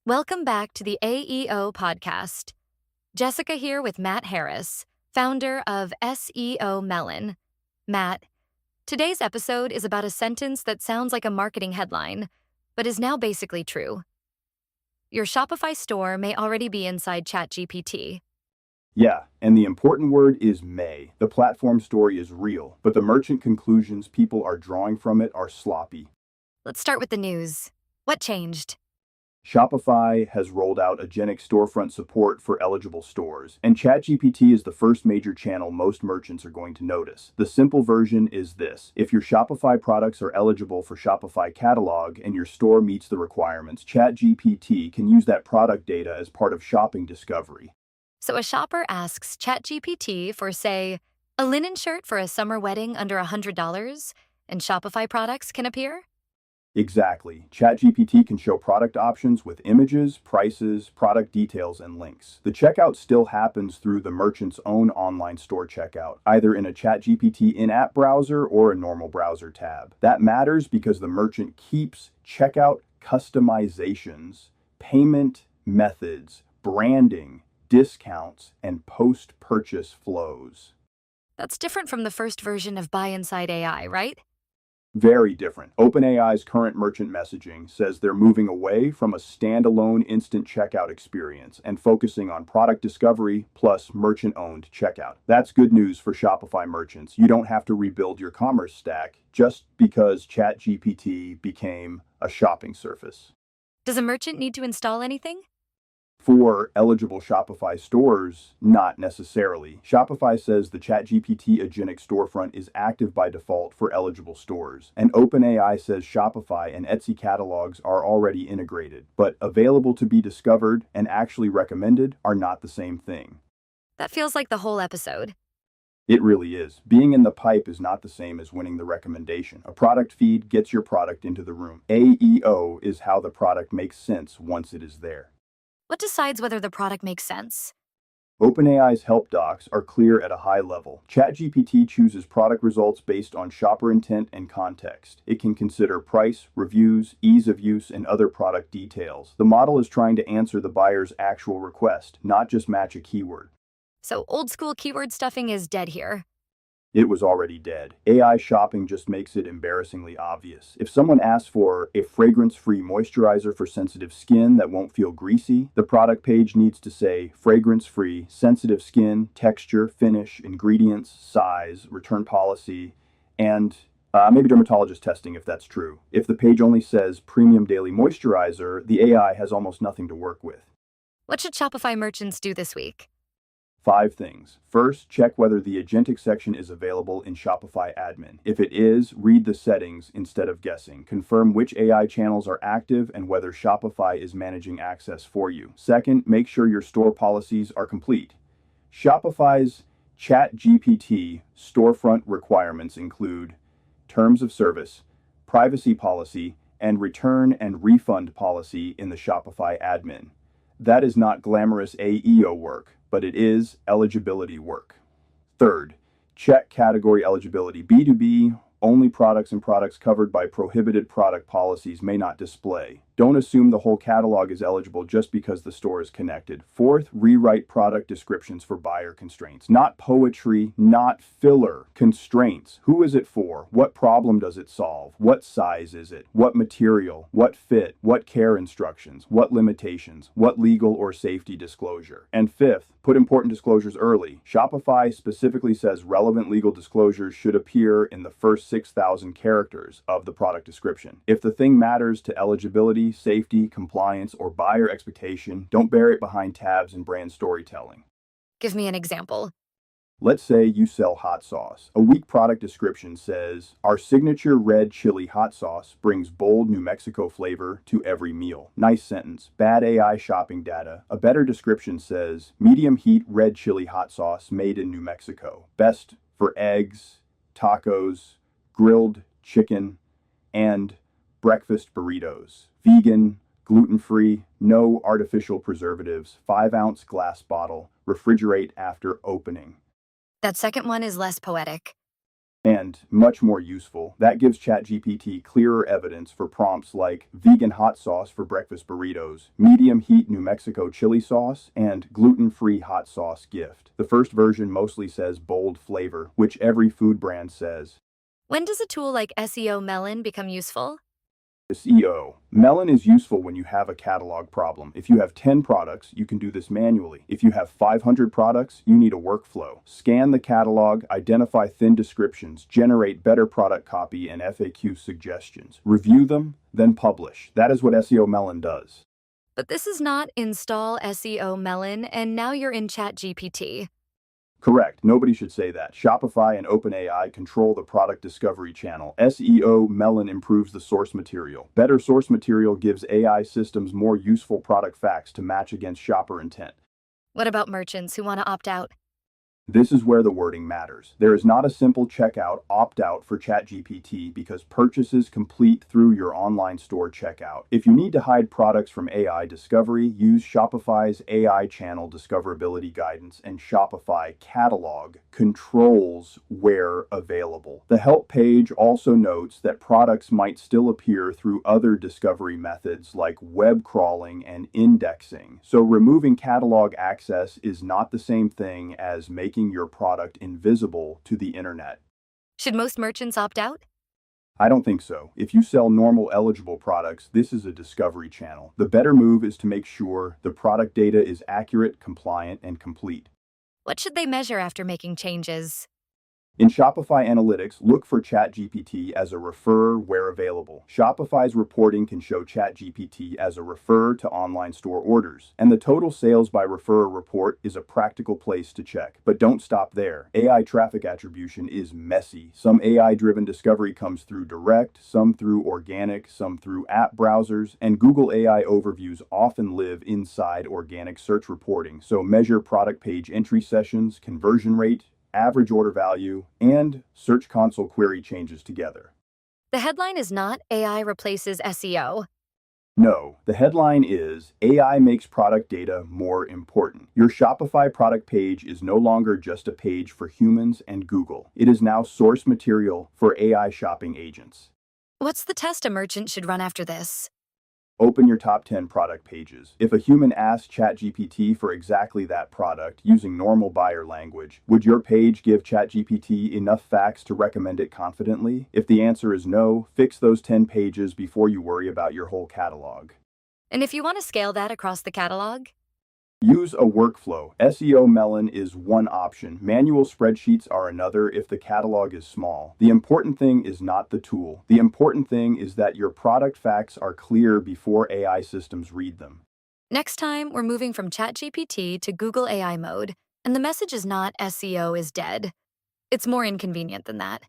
Welcome back to the AEO podcast. Jessica here with Matt Harris, founder of SEO Melon. Matt, today's episode is about a sentence that sounds like a marketing headline, but is now basically true. Your Shopify store may already be inside ChatGPT. Yeah, and the important word is may. The platform story is real, but the merchant conclusions people are drawing from it are sloppy. Let's start with the news. What changed? Shopify has rolled out agentic storefront support for eligible stores, and ChatGPT is the first major channel most merchants are going to notice. The simple version is this: if your Shopify products are eligible for Shopify catalog and your store meets the requirements, ChatGPT can use that product data as part of shopping discovery. So a shopper asks ChatGPT for, say, a linen shirt for a summer wedding under $100, and Shopify products can appear? Exactly. ChatGPT can show product options with images, prices, product details, and links. The checkout still happens through the merchant's own online store checkout, either in a ChatGPT in-app browser or a normal browser tab. That matters because the merchant keeps checkout customizations, payment methods, branding, discounts, and post-purchase flows. That's different from the first version of Buy Inside AI, right? Very different. OpenAI's current merchant messaging says they're moving away from a standalone instant checkout experience and focusing on product discovery plus merchant-owned checkout. That's good news for Shopify merchants. You don't have to rebuild your commerce stack just because ChatGPT became a shopping surface. Does a merchant need to install anything? For eligible Shopify stores, not necessarily. Shopify says the ChatGPT agentic storefront is active by default for eligible stores, and OpenAI says Shopify and Etsy catalogs are already integrated, but available to be discovered and actually recommended are not the same thing. That feels like the whole episode. It really is. Being in the pipe is not the same as winning the recommendation. A product feed gets your product into the room. AEO is how the product makes sense once it is there. What decides whether the product makes sense? OpenAI's help docs are clear at a high level. ChatGPT chooses product results based on shopper intent and context. It can consider price, reviews, ease of use, and other product details. The model is trying to answer the buyer's actual request, not just match a keyword. So old school keyword stuffing is dead here. It was already dead. AI shopping just makes it embarrassingly obvious. If someone asks for a fragrance-free moisturizer for sensitive skin that won't feel greasy, the product page needs to say fragrance-free, sensitive skin, texture, finish, ingredients, size, return policy, and maybe dermatologist testing if that's true. If the page only says premium daily moisturizer, the AI has almost nothing to work with. What should Shopify merchants do this week? 5 things. First, check whether the agentic section is available in Shopify admin. If it is, read the settings instead of guessing. Confirm which AI channels are active and whether Shopify is managing access for you. Second, make sure your store policies are complete. Shopify's ChatGPT storefront requirements include terms of service, privacy policy, and return and refund policy in the Shopify admin. That is not glamorous AEO work, but it is eligibility work. Third, check category eligibility. B2B, only products and products covered by prohibited product policies may not display. Don't assume the whole catalog is eligible just because the store is connected. Fourth, rewrite product descriptions for buyer constraints. Not poetry, not filler. Constraints. Who is it for? What problem does it solve? What size is it? What material? What fit? What care instructions? What limitations? What legal or safety disclosure? And fifth, put important disclosures early. Shopify specifically says relevant legal disclosures should appear in the first 6,000 characters of the product description. If the thing matters to eligibility, safety, compliance, or buyer expectation, don't bury it behind tabs and brand storytelling. Give me an example. Let's say you sell hot sauce. A weak product description says, our signature red chili hot sauce brings bold New Mexico flavor to every meal. Nice sentence. Bad AI shopping data. A better description says, medium heat red chili hot sauce made in New Mexico. Best for eggs, tacos, grilled chicken, and breakfast burritos. Vegan, gluten-free, no artificial preservatives, 5-ounce glass bottle, refrigerate after opening. That second one is less poetic. and much more useful. That gives ChatGPT clearer evidence for prompts like vegan hot sauce for breakfast burritos, medium heat New Mexico chili sauce, and gluten-free hot sauce gift. The first version mostly says bold flavor, which every food brand says. When does a tool like SEO Melon become useful? SEO. Melon is useful when you have a catalog problem. If you have 10 products, you can do this manually. If you have 500 products, you need a workflow. Scan the catalog, identify thin descriptions, generate better product copy and FAQ suggestions. Review them, then publish. That is what SEO Melon does. But this is not install SEO Melon, and now you're in ChatGPT. Correct. Nobody should say that. Shopify and OpenAI control the product discovery channel. SEO Melon improves the source material. Better source material gives AI systems more useful product facts to match against shopper intent. What about merchants who want to opt out? This is where the wording matters. There is not a simple checkout opt-out for ChatGPT because purchases complete through your online store checkout. If you need to hide products from AI discovery, use Shopify's AI channel discoverability guidance and Shopify catalog controls where available. The help page also notes that products might still appear through other discovery methods like web crawling and indexing. So removing catalog access is not the same thing as making your product invisible to the internet. Should most merchants opt out? I don't think so. If you sell normal eligible products, this is a discovery channel. The better move is to make sure the product data is accurate, compliant, and complete. What should they measure after making changes? In Shopify Analytics, look for ChatGPT as a refer where available. Shopify's reporting can show ChatGPT as a refer to online store orders. And the total sales by referrer report is a practical place to check. But don't stop there. AI traffic attribution is messy. Some AI-driven discovery comes through direct, some through organic, some through app browsers, and Google AI overviews often live inside organic search reporting. So measure product page entry sessions, conversion rate, average order value, and Search Console query changes together. The headline is not AI replaces SEO. No, the headline is AI makes product data more important. Your Shopify product page is no longer just a page for humans and Google. It is now source material for AI shopping agents. What's the test a merchant should run after this? Open your top 10 product pages. If a human asked ChatGPT for exactly that product using normal buyer language, would your page give ChatGPT enough facts to recommend it confidently? If the answer is no, fix those 10 pages before you worry about your whole catalog. And if you want to scale that across the catalog? Use a workflow. SEO Melon is one option. Manual spreadsheets are another if the catalog is small. The important thing is not the tool. The important thing is that your product facts are clear before AI systems read them. Next time, we're moving from ChatGPT to Google AI mode, and the message is not SEO is dead. It's more inconvenient than that.